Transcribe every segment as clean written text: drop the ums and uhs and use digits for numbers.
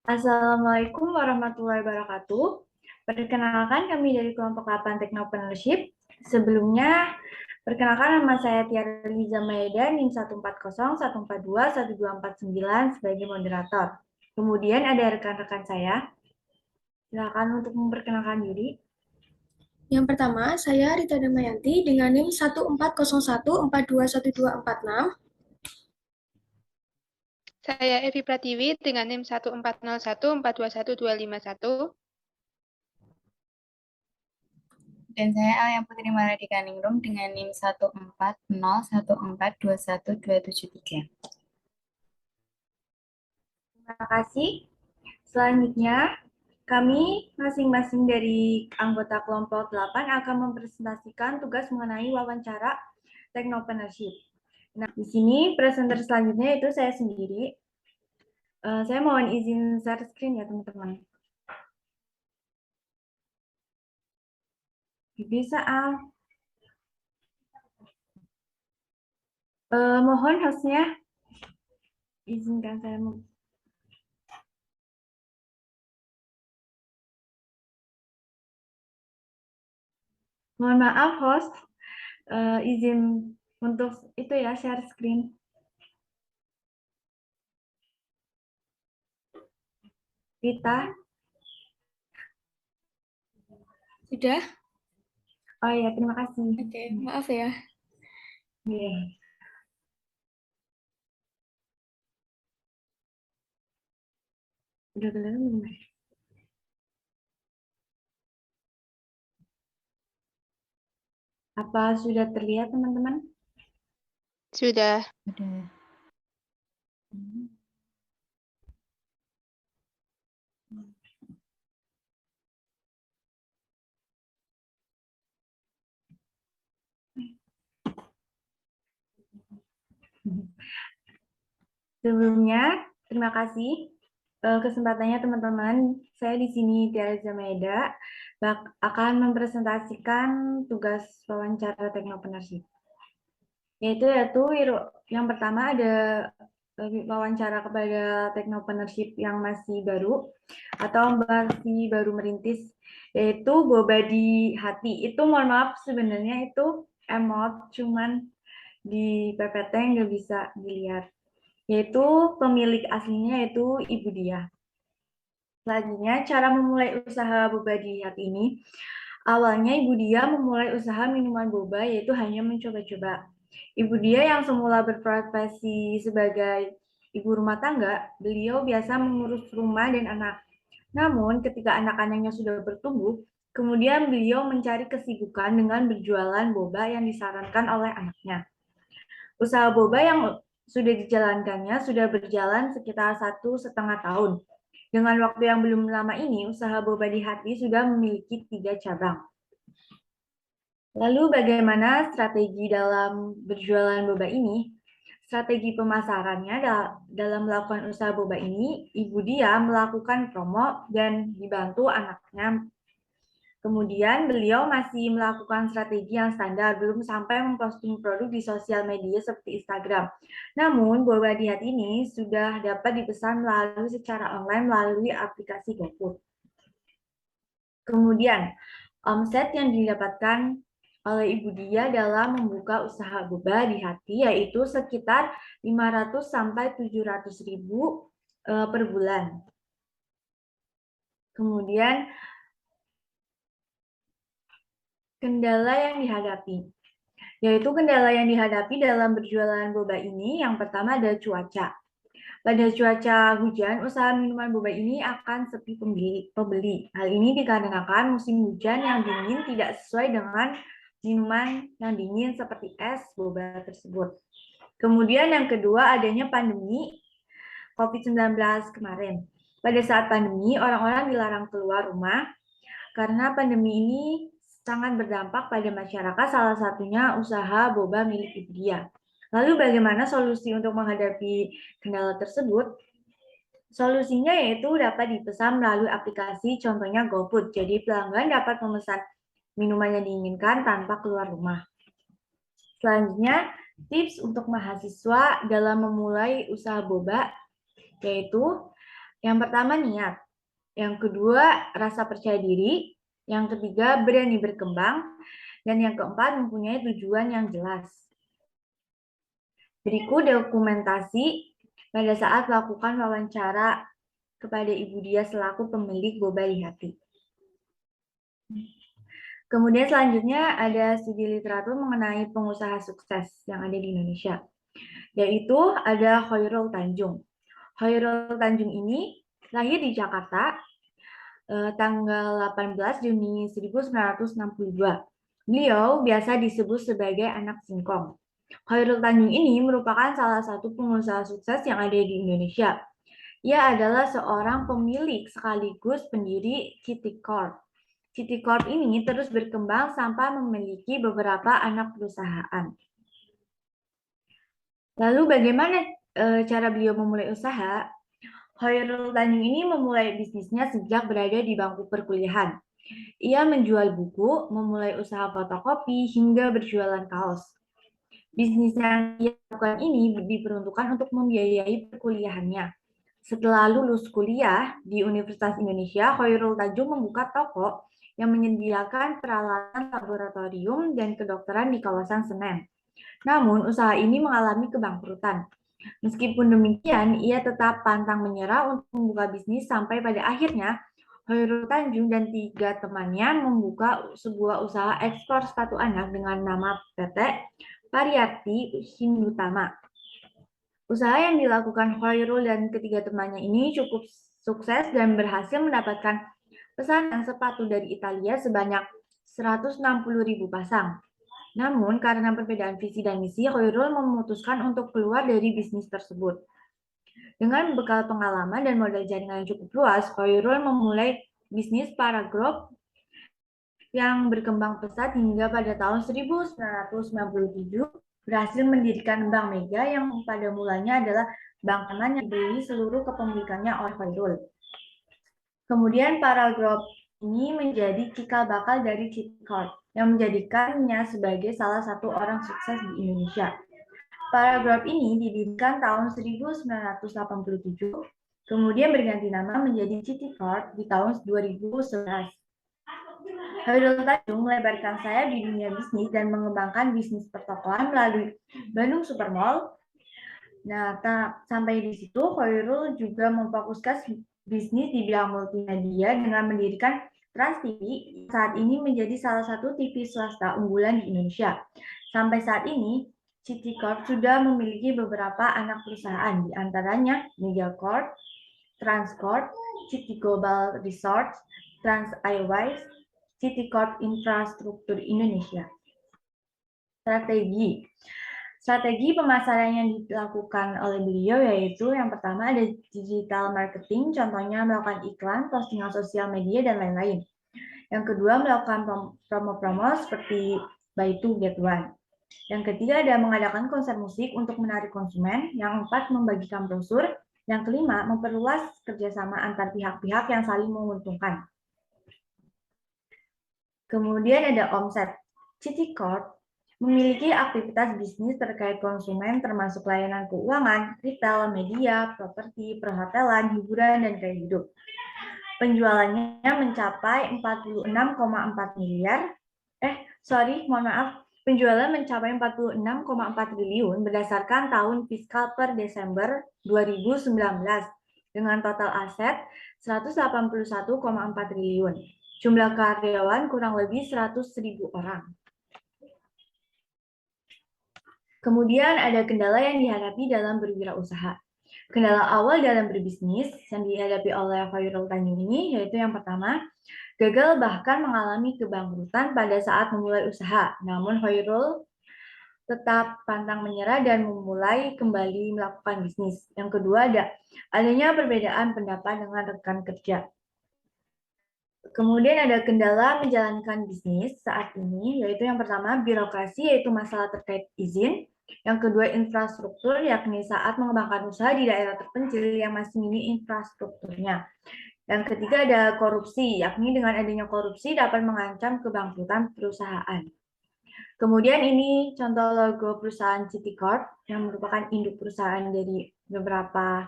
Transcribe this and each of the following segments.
Assalamualaikum warahmatullahi wabarakatuh. Perkenalkan kami dari kelompok 8 Technopreneurship. Sebelumnya, perkenalkan nama saya Tiara Liza Maeda, NIM 14014212499 sebagai moderator. Kemudian ada rekan-rekan saya. Silakan untuk memperkenalkan diri. Yang pertama, saya Rita Damayanti dengan NIM 14014211246. Saya Evi Pratiwi dengan NIM 1401421421251. Dan saya Alia Putri Maradika Ningrum dengan NIM 14014212773. Terima kasih. Selanjutnya, kami masing-masing dari anggota kelompok 8 akan mempresentasikan tugas mengenai wawancara Technopreneurship. Nah, di sini presenter selanjutnya itu saya sendiri. Saya mohon izin share screen ya, teman-teman. Bisa, Al. Mohon hostnya izinkan saya. Mohon maaf, host. Izin untuk itu ya, share screen. Rita. Sudah? Oh ya, terima kasih. Oke, maaf ya. Yeah. Udah kelihatan belum? Apa sudah terlihat, teman-teman? Sudah. Sebelumnya, terima kasih kesempatannya teman-teman. Saya di sini Tiara Zamaeda akan mempresentasikan tugas wawancara Technopreneurship. Yaitu yang pertama ada wawancara kepada Technopreneurship yang masih baru atau masih baru merintis, yaitu boba di hati. Itu mohon maaf sebenarnya itu emot, cuman di PPT nggak bisa dilihat. Yaitu pemilik aslinya yaitu Ibu Dia. Selanjutnya, cara memulai usaha boba di hati ini. Awalnya Ibu Dia memulai usaha minuman boba yaitu hanya mencoba-coba. Ibu Dia yang semula berprofesi sebagai ibu rumah tangga, beliau biasa mengurus rumah dan anak. Namun, ketika anak-anaknya sudah bertumbuh, kemudian beliau mencari kesibukan dengan berjualan boba yang disarankan oleh anaknya. Usaha boba yang sudah dijalankannya sudah berjalan sekitar 1,5 tahun. Dengan waktu yang belum lama ini, usaha boba di hati sudah memiliki 3 cabang. Lalu bagaimana strategi dalam berjualan boba ini? Strategi pemasarannya dalam melakukan usaha boba ini, Ibu Dia melakukan promo dan dibantu anaknya. Kemudian beliau masih melakukan strategi yang standar, belum sampai memposting produk di sosial media seperti Instagram. Namun, boba di hati ini sudah dapat dipesan secara online melalui aplikasi GoFood. Kemudian, omset yang didapatkan oleh Ibu Dia dalam membuka usaha boba di hati yaitu sekitar 500 sampai 700 ribu per bulan. Kemudian, kendala yang dihadapi. Yaitu kendala yang dihadapi dalam berjualan boba ini, yang pertama adalah cuaca. Pada cuaca hujan, usaha minuman boba ini akan sepi pembeli. Hal ini dikarenakan musim hujan yang dingin tidak sesuai dengan minuman yang dingin seperti es boba tersebut. Kemudian yang kedua, adanya pandemi COVID-19 kemarin. Pada saat pandemi, orang-orang dilarang keluar rumah karena pandemi ini sangat berdampak pada masyarakat, salah satunya usaha boba milik Ibu Dia. Lalu bagaimana solusi untuk menghadapi kendala tersebut? Solusinya yaitu dapat dipesan melalui aplikasi, contohnya GoFood. Jadi pelanggan dapat memesan minuman yang diinginkan tanpa keluar rumah. Selanjutnya, tips untuk mahasiswa dalam memulai usaha boba, yaitu Yang pertama niat, yang kedua rasa percaya diri, yang ketiga berani berkembang, dan yang keempat mempunyai tujuan yang jelas. Berikut dokumentasi pada saat melakukan wawancara kepada Ibu Dia selaku pemilik Boba di Hati. Kemudian selanjutnya ada studi literatur mengenai pengusaha sukses yang ada di Indonesia, yaitu ada Khairul Tanjung. Khairul Tanjung ini lahir di Jakarta tanggal 18 Juni 1962. Beliau biasa disebut sebagai anak singkong. Khairul Tanjung ini merupakan salah satu pengusaha sukses yang ada di Indonesia. Ia adalah seorang pemilik sekaligus pendiri City Corp. City Corp ini terus berkembang sampai memiliki beberapa anak perusahaan. Lalu bagaimana cara beliau memulai usaha? Khairul Tanjung ini memulai bisnisnya sejak berada di bangku perkuliahan. Ia menjual buku, memulai usaha fotokopi, hingga berjualan kaos. Bisnis yang ia lakukan ini diperuntukkan untuk membiayai perkuliahannya. Setelah lulus kuliah di Universitas Indonesia, Khairul Tanjung membuka toko yang menyediakan peralatan laboratorium dan kedokteran di kawasan Senen. Namun, usaha ini mengalami kebangkrutan. Meskipun demikian, ia tetap pantang menyerah untuk membuka bisnis sampai pada akhirnya Khairul Tanjung dan 3 temannya membuka sebuah usaha ekspor sepatu anak dengan nama PT Pariyati Hindutama. Usaha yang dilakukan Khairul dan ketiga temannya ini cukup sukses dan berhasil mendapatkan pesanan sepatu dari Italia sebanyak 160.000 pasang. Namun, karena perbedaan visi dan misi, Khairul memutuskan untuk keluar dari bisnis tersebut. Dengan bekal pengalaman dan modal jaringan yang cukup luas, Khairul memulai bisnis Paragroup yang berkembang pesat hingga pada tahun 1997 berhasil mendirikan Bank Mega yang pada mulanya adalah bank teman yang dibeli seluruh kepemilikannya oleh Khairul. Kemudian Paragroup ini menjadi cikal bakal dari City Corp yang menjadikannya sebagai salah satu orang sukses di Indonesia. Paragroup ini didirikan tahun 1987, kemudian berganti nama menjadi City Corp di tahun 2011. Khairul Tanjung melebarkan sayap di dunia bisnis dan mengembangkan bisnis pertokoan melalui Bandung Supermall. Nah, sampai di situ Khairul juga memfokuskan bisnis di bidang multimedia dengan mendirikan Trans TV, saat ini menjadi salah satu TV swasta unggulan di Indonesia. Sampai saat ini, City Corp sudah memiliki beberapa anak perusahaan, di antaranya Mega Corp, Trans Corp, City Global Resorts, Trans Airways, City Corp Infrastruktur Indonesia. Strategi pemasaran yang dilakukan oleh beliau yaitu yang pertama ada digital marketing, contohnya melakukan iklan, postingan sosial media, dan lain-lain. Yang kedua melakukan promo-promo seperti buy two get one. Yang ketiga ada mengadakan konser musik untuk menarik konsumen. Yang keempat membagikan brosur. Yang kelima memperluas kerjasama antar pihak-pihak yang saling menguntungkan. Kemudian ada omset. City Corp memiliki aktivitas bisnis terkait konsumen termasuk layanan keuangan, retail, media, properti, perhotelan, hiburan, dan gaya hidup. Penjualannya mencapai 46,4 miliar. Penjualan mencapai 46,4 triliun berdasarkan tahun fiskal per Desember 2019 dengan total aset 181,4 triliun. Jumlah karyawan kurang lebih 100.000 orang. Kemudian ada kendala yang dihadapi dalam berwirausaha. Kendala awal dalam berbisnis yang dihadapi oleh Khairul Tanjung ini yaitu yang pertama, gagal bahkan mengalami kebangkrutan pada saat memulai usaha. Namun Khairul tetap pantang menyerah dan memulai kembali melakukan bisnis. Yang kedua adanya perbedaan pendapat dengan rekan kerja. Kemudian ada kendala menjalankan bisnis saat ini, yaitu yang pertama birokrasi, yaitu masalah terkait izin. Yang kedua infrastruktur, yakni saat mengembangkan usaha di daerah terpencil yang masih minim infrastrukturnya. Yang ketiga ada korupsi, yakni dengan adanya korupsi dapat mengancam kebangkrutan perusahaan. Kemudian ini contoh logo perusahaan City Corp yang merupakan induk perusahaan dari beberapa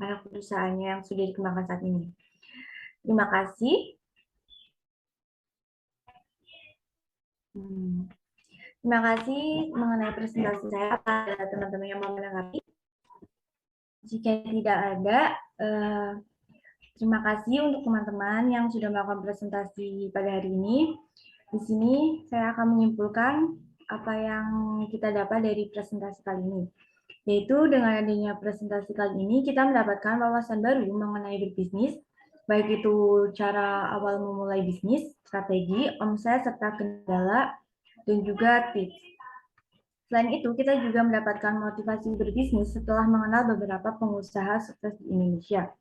anak perusahaannya yang sudah dikembangkan saat ini. Terima kasih. Terima kasih mengenai presentasi saya pada teman-teman yang mau menanggapi. Jika tidak ada, terima kasih untuk teman-teman yang sudah melakukan presentasi pada hari ini. Di sini saya akan menyimpulkan apa yang kita dapat dari presentasi kali ini. Yaitu dengan adanya presentasi kali ini, kita mendapatkan wawasan baru mengenai berbisnis, baik itu cara awal memulai bisnis, strategi, omset, serta kendala, dan juga tips. Selain itu, kita juga mendapatkan motivasi berbisnis setelah mengenal beberapa pengusaha sukses di Indonesia.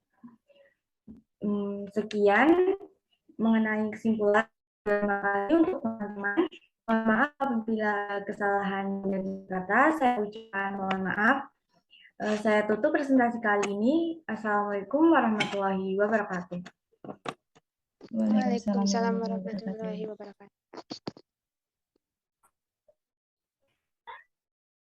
Sekian mengenai kesimpulan. Terima kasih untuk teman-teman. Mohon maaf apabila kesalahan dari kata, saya ucapkan mohon maaf. Saya tutup presentasi kali ini. Assalamualaikum warahmatullahi wabarakatuh. Waalaikumsalam warahmatullahi wabarakatuh.